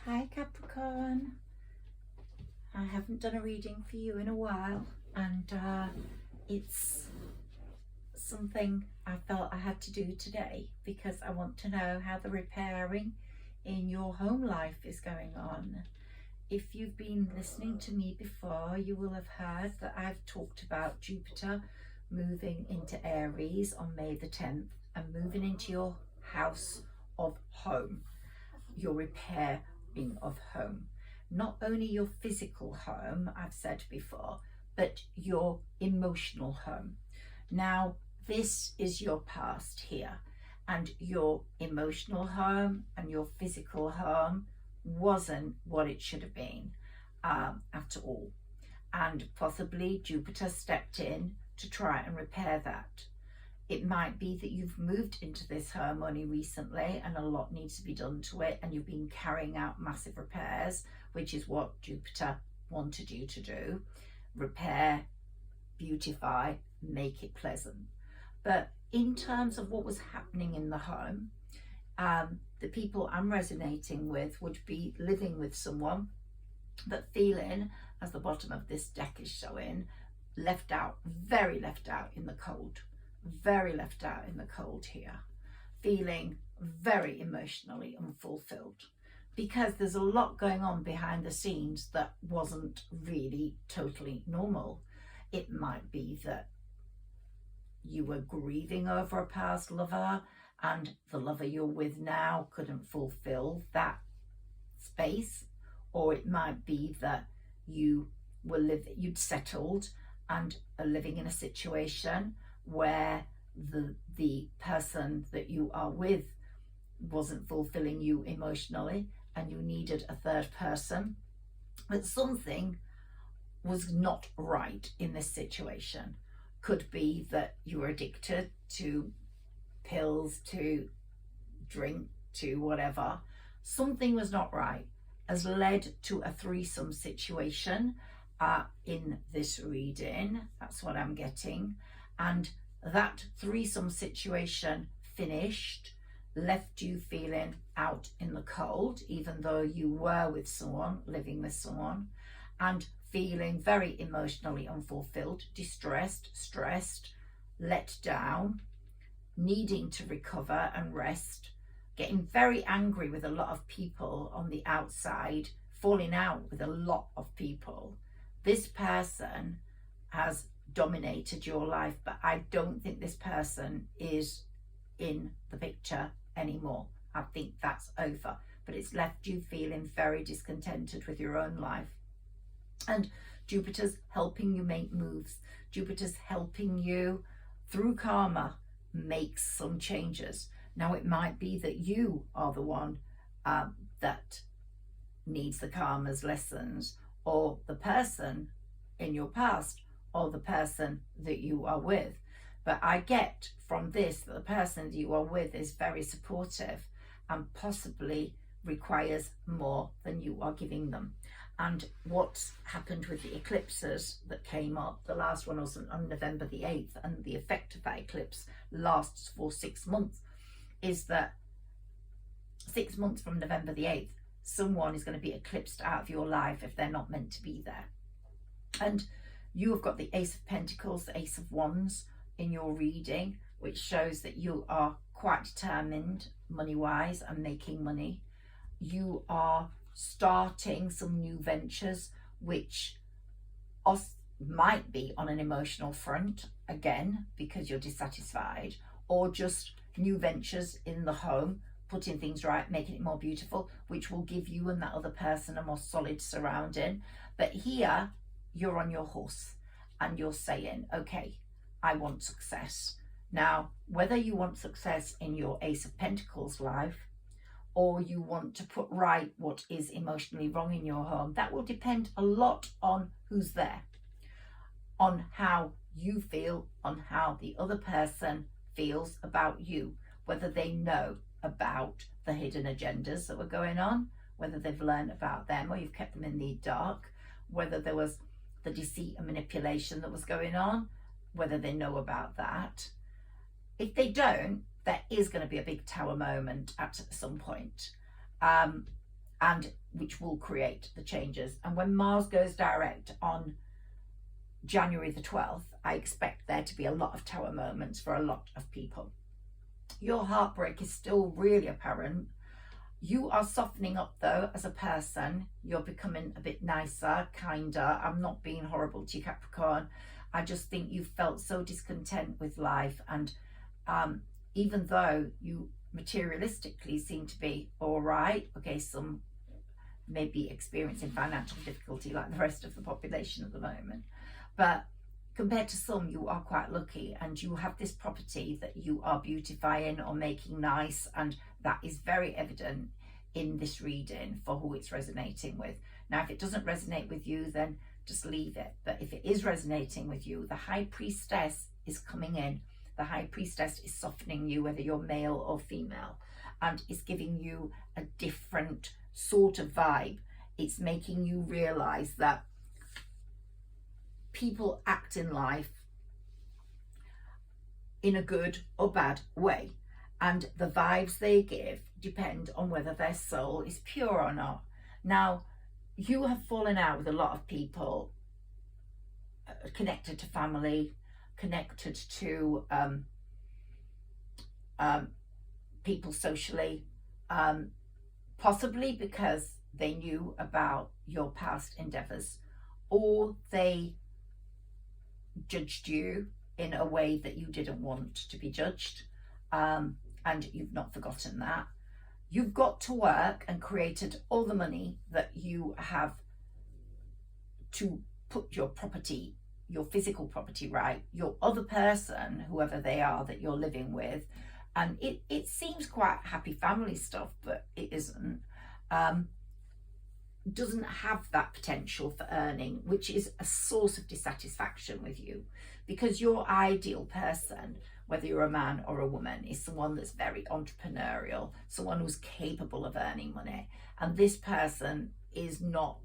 Hi Capricorn, I haven't done a reading for you in a while, and it's something I felt I had to do today because I want to know how the repairing in your home life is going on. If you've been listening to me before, you will have heard that I've talked about Jupiter moving into Aries on May the 10th and moving into your house of home, your repairing of home. Not only your physical home, I've said before, but your emotional home. Now, this is your past here, and your emotional home and your physical home wasn't what it should have been at all. And possibly Jupiter stepped in to try and repair that. It might be that you've moved into this home only recently and a lot needs to be done to it, and you've been carrying out massive repairs, which is what Jupiter wanted you to do. Repair, beautify, make it pleasant. But in terms of what was happening in the home, the people I'm resonating with would be living with someone, but feeling, as the bottom of this deck is showing, left out, very left out in the cold. Very left out in the cold here, feeling very emotionally unfulfilled because there's a lot going on behind the scenes that wasn't really totally normal. It might be that you were grieving over a past lover and the lover you're with now couldn't fulfill that space, or it might be that you'd settled and are living in a situation where the person that you are with wasn't fulfilling you emotionally and you needed a third person. But something was not right in this situation. Could be that you were addicted to pills, to drink, to whatever. Something was not right, has led to a threesome situation in this reading. That's what I'm getting. And that threesome situation finished, left you feeling out in the cold, even though you were with someone, living with someone, and feeling very emotionally unfulfilled, distressed, stressed, let down, needing to recover and rest, getting very angry with a lot of people on the outside, falling out with a lot of people. This person has dominated your life, but I don't think this person is in the picture anymore. I think that's over, but it's left you feeling very discontented with your own life. And Jupiter's helping you make moves. Jupiter's helping you through karma make some changes. Now it might be that you are the one that needs the karma's lessons, or the person in your past, or the person that you are with. But I get from this that the person that you are with is very supportive and possibly requires more than you are giving them. And what's happened with the eclipses that came up, the last one was on November the 8th, and the effect of that eclipse lasts for 6 months, is that 6 months from November the 8th, someone is going to be eclipsed out of your life if they're not meant to be there. And you have got the Ace of Pentacles, the Ace of Wands in your reading, which shows that you are quite determined money-wise and making money. You are starting some new ventures, which might be on an emotional front, again, because you're dissatisfied, or just new ventures in the home, putting things right, making it more beautiful, which will give you and that other person a more solid surrounding. But here, you're on your horse and you're saying, okay, I want success. Now, whether you want success in your Ace of Pentacles life, or you want to put right what is emotionally wrong in your home, that will depend a lot on who's there, on how you feel, on how the other person feels about you, whether they know about the hidden agendas that were going on, whether they've learned about them or you've kept them in the dark, whether there was the deceit and manipulation that was going on, whether they know about that. If they don't, there is going to be a big tower moment at some point. and which will create the changes. And when Mars goes direct on January the 12th, I expect there to be a lot of tower moments for a lot of people. Your heartbreak is still really apparent. You are softening up though as a person. You're becoming a bit nicer, kinder. I'm not being horrible to you, Capricorn. I just think you felt so discontent with life, and even though you materialistically seem to be all right, okay, some may be experiencing financial difficulty like the rest of the population at the moment, but compared to some, you are quite lucky, and you have this property that you are beautifying or making nice, and that is very evident in this reading for who it's resonating with. Now, if it doesn't resonate with you, then just leave it. But if it is resonating with you, the High Priestess is coming in. The High Priestess is softening you, whether you're male or female, and is giving you a different sort of vibe. It's making you realize that people act in life in a good or bad way, and the vibes they give depend on whether their soul is pure or not. Now, you have fallen out with a lot of people connected to family, connected to people socially, possibly because they knew about your past endeavors, or they judged you in a way that you didn't want to be judged, and you've not forgotten that. You've got to work and created all the money that you have to put your property, your physical property right, your other person, whoever they are that you're living with. And it seems quite happy family stuff, but it isn't. Doesn't have that potential for earning, which is a source of dissatisfaction with you, because your ideal person, whether you're a man or a woman, is someone that's very entrepreneurial, someone who's capable of earning money. And this person is not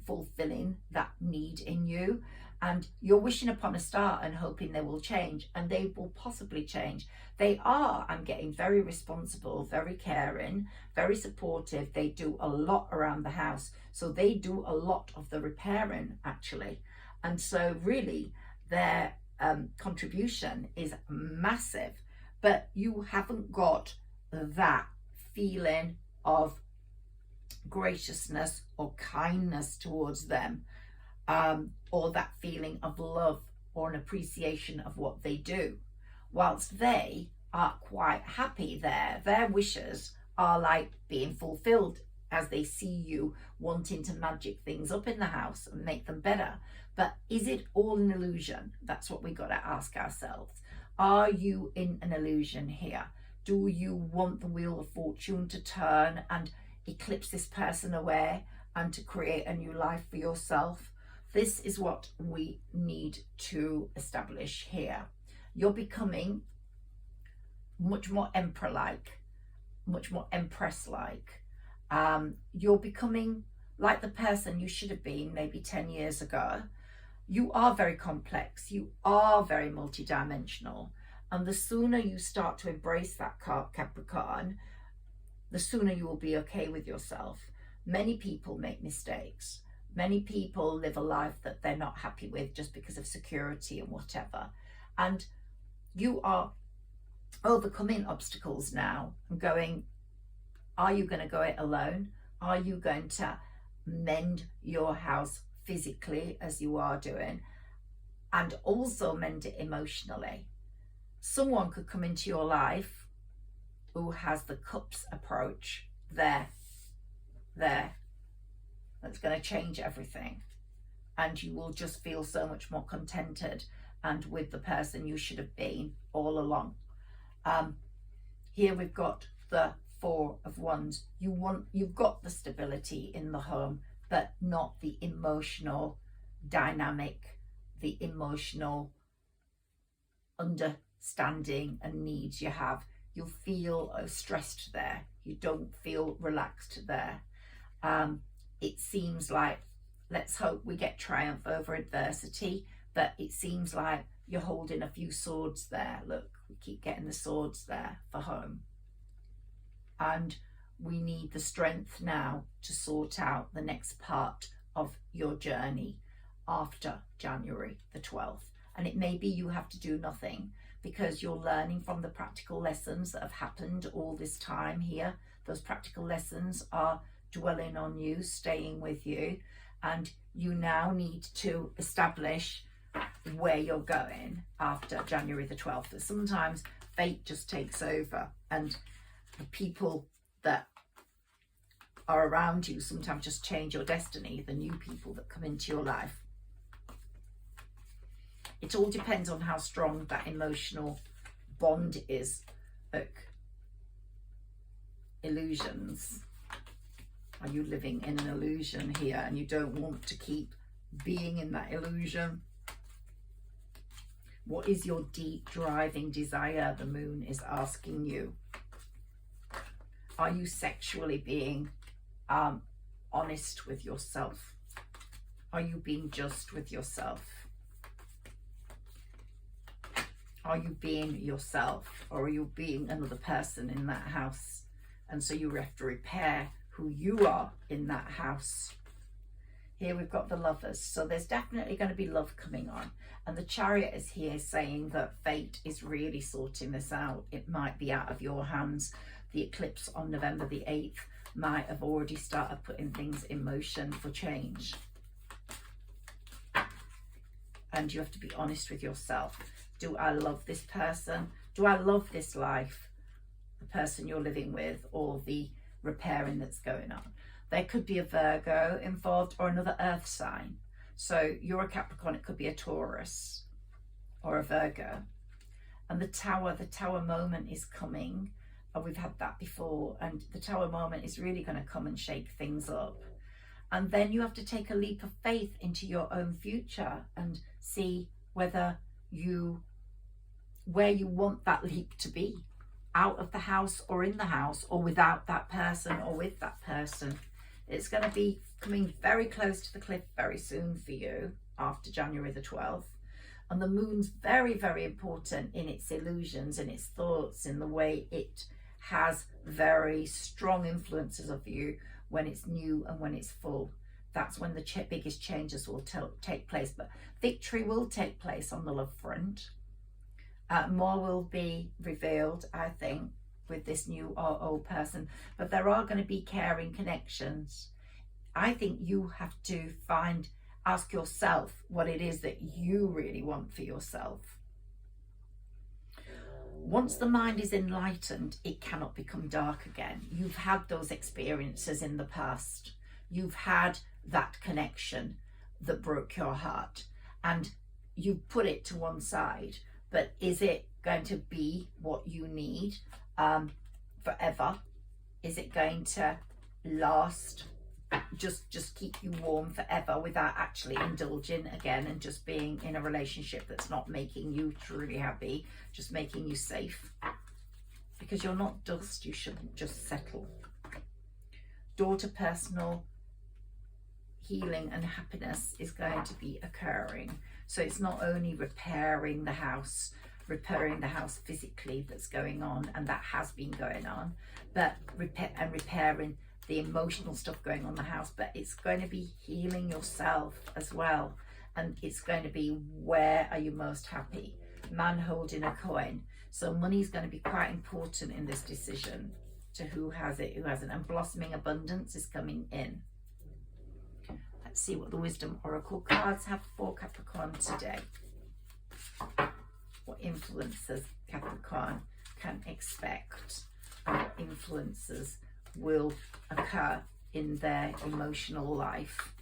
fulfilling that need in you. And you're wishing upon a star and hoping they will change, and they will possibly change. They are, I'm getting, very responsible, very caring, very supportive. They do a lot around the house. So they do a lot of the repairing, actually. And so really their contribution is massive, but you haven't got that feeling of graciousness or kindness towards them, or that feeling of love or an appreciation of what they do. Whilst they are quite happy there, their wishes are like being fulfilled as they see you wanting to magic things up in the house and make them better. But is it all an illusion? That's what we got to ask ourselves. Are you in an illusion here? Do you want the wheel of fortune to turn and eclipse this person away and to create a new life for yourself? This is what we need to establish here. You're becoming much more emperor-like, much more empress-like. You're becoming like the person you should have been maybe 10 years ago. You are very complex. You are very multidimensional. And the sooner you start to embrace that Capricorn, the sooner you will be okay with yourself. Many people make mistakes. Many people live a life that they're not happy with just because of security and whatever. And you are overcoming obstacles now and going, are you going to go it alone? Are you going to mend your house physically as you are doing, and also mend it emotionally? Someone could come into your life who has the cups approach there, that's going to change everything, and you will just feel so much more contented and with the person you should have been all along. Here we've got the Four of Wands. You've got the stability in the home, but not the emotional dynamic, the emotional understanding and needs you have. You feel stressed there. You don't feel relaxed there. It seems like, let's hope we get triumph over adversity, but it seems like you're holding a few swords there. Look, we keep getting the swords there for home. And we need the strength now to sort out the next part of your journey after January the 12th. And it may be you have to do nothing because you're learning from the practical lessons that have happened all this time here. Those practical lessons are dwelling on you, staying with you, and you now need to establish where you're going after January the 12th. Sometimes fate just takes over, and the people that are around you sometimes just change your destiny, the new people that come into your life. It all depends on how strong that emotional bond is. Look, illusions. Are you living in an illusion here and you don't want to keep being in that illusion? What is your deep driving desire? The moon is asking you. Are you sexually being honest with yourself? Are you being just with yourself? Are you being yourself, or are you being another person in that house? And so you have to repair who you are in that house. Here we've got the Lovers. So there's definitely going to be love coming on. And the Chariot is here saying that fate is really sorting this out. It might be out of your hands. The eclipse on November the 8th might have already started putting things in motion for change. And you have to be honest with yourself. Do I love this person? Do I love this life? The person you're living with, or the repairing that's going on? There could be a Virgo involved, or another earth sign. So you're a Capricorn, it could be a Taurus or a Virgo. And the tower moment is coming. And we've had that before. And the tower moment is really going to come and shake things up. And then you have to take a leap of faith into your own future and see where you want that leap to be. Out of the house, or in the house, or without that person, or with that person. It's going to be coming very close to the cliff very soon for you after January the 12th. And the moon's very, very important in its illusions, in its thoughts, in the way it has very strong influences of you when it's new and when it's full. That's when the biggest changes will take place. But victory will take place on the love front. More will be revealed, I think, with this new or old person. But there are going to be caring connections. I think you have to ask yourself what it is that you really want for yourself. Once the mind is enlightened, it cannot become dark again. You've had those experiences in the past. You've had that connection that broke your heart, and you put it to one side. But is it going to be what you need forever? Is it going to last, just keep you warm forever without actually indulging again and just being in a relationship that's not making you truly happy, just making you safe? Because you're not dust, you shouldn't just settle. Door to personal healing and happiness is going to be occurring. So it's not only repairing the house physically that's going on, and that has been going on, but repairing the emotional stuff going on in the house, but it's going to be healing yourself as well. And it's going to be, where are you most happy? Man holding a coin. So money is going to be quite important in this decision, to who has it, who hasn't. And blossoming abundance is coming in. Let's see what the Wisdom Oracle cards have for Capricorn today. What influences Capricorn can expect, and what influences will occur in their emotional life.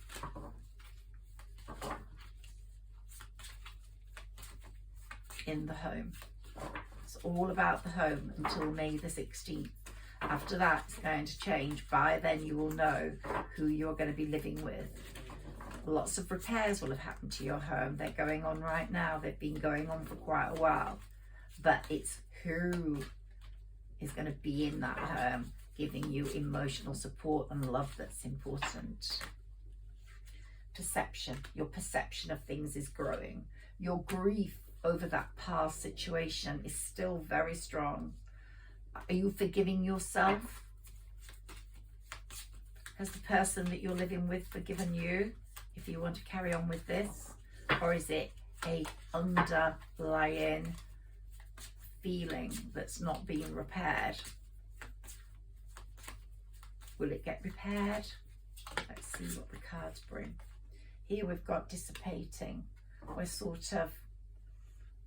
In the home. It's all about the home until May the 16th. After that, it's going to change. By then, you will know who you're going to be living with. Lots of repairs will have happened to your home. They're going on right now. They've been going on for quite a while. But it's who is going to be in that home, giving you emotional support and love that's important. Perception. Your perception of things is growing. Your grief over that past situation is still very strong. Are you forgiving yourself? Has the person that you're living with forgiven you if you want to carry on with this? Or is it a underlying feeling that's not being repaired? Will it get repaired? Let's see what the cards bring. Here we've got dissipating. We're sort of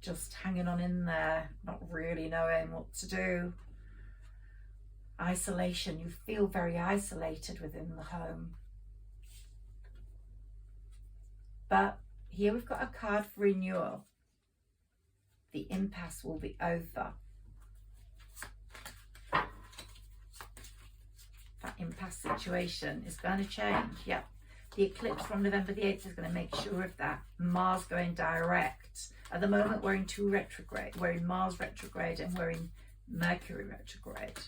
just hanging on in there, not really knowing what to do. Isolation. You feel very isolated within the home. But here we've got a card for renewal. The impasse will be over. That impasse situation is going to change. Yep. The eclipse from November the 8th is going to make sure of that. Mars going direct. At the moment we're in two retrograde. We're in Mars retrograde and we're in Mercury retrograde.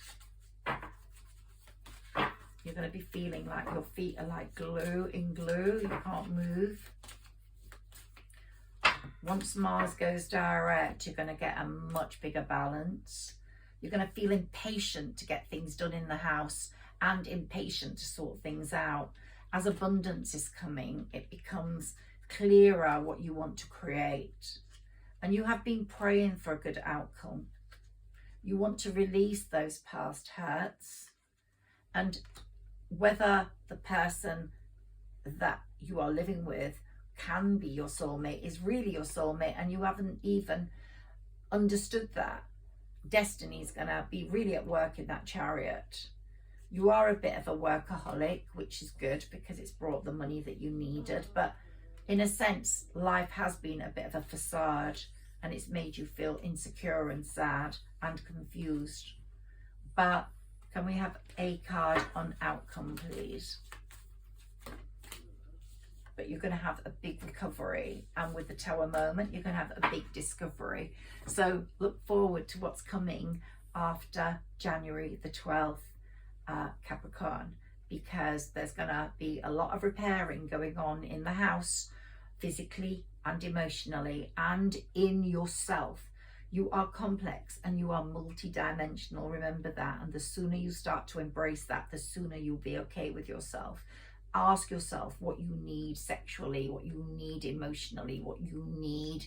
You're going to be feeling like your feet are like glue in glue. You can't move. Once Mars goes direct, you're going to get a much bigger balance. You're going to feel impatient to get things done in the house and impatient to sort things out. As abundance is coming, it becomes clearer what you want to create. And you have been praying for a good outcome. You want to release those past hurts. And whether the person that you are living with can be your soulmate, is really your soulmate, and you haven't even understood that. Destiny is going to be really at work in that Chariot. You are a bit of a workaholic, which is good because it's brought the money that you needed, but in a sense life has been a bit of a facade and it's made you feel insecure and sad and confused. But can we have a card on outcome, please? But you're going to have a big recovery, and with the Tower moment you're going to have a big discovery. So look forward to what's coming after January the 12th, Capricorn, because there's going to be a lot of repairing going on in the house, physically and emotionally, and in yourself. You are complex and you are multi-dimensional, remember that, and the sooner you start to embrace that, the sooner you'll be okay with yourself. Ask yourself what you need sexually, what you need emotionally, what you need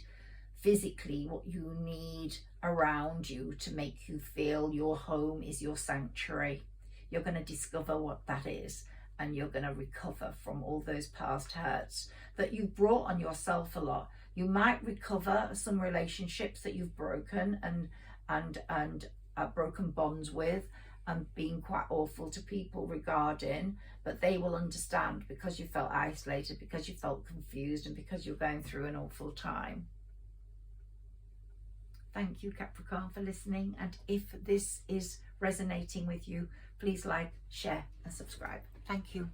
physically, what you need around you to make you feel your home is your sanctuary. You're going to discover what that is, and you're going to recover from all those past hurts that you've brought on yourself a lot. You might recover some relationships that you've broken and broken bonds with, and being quite awful to people regarding, but they will understand because you felt isolated, because you felt confused, and because you're going through an awful time. Thank you, Capricorn, for listening, and if this is resonating with you, please like, share and subscribe. Thank you.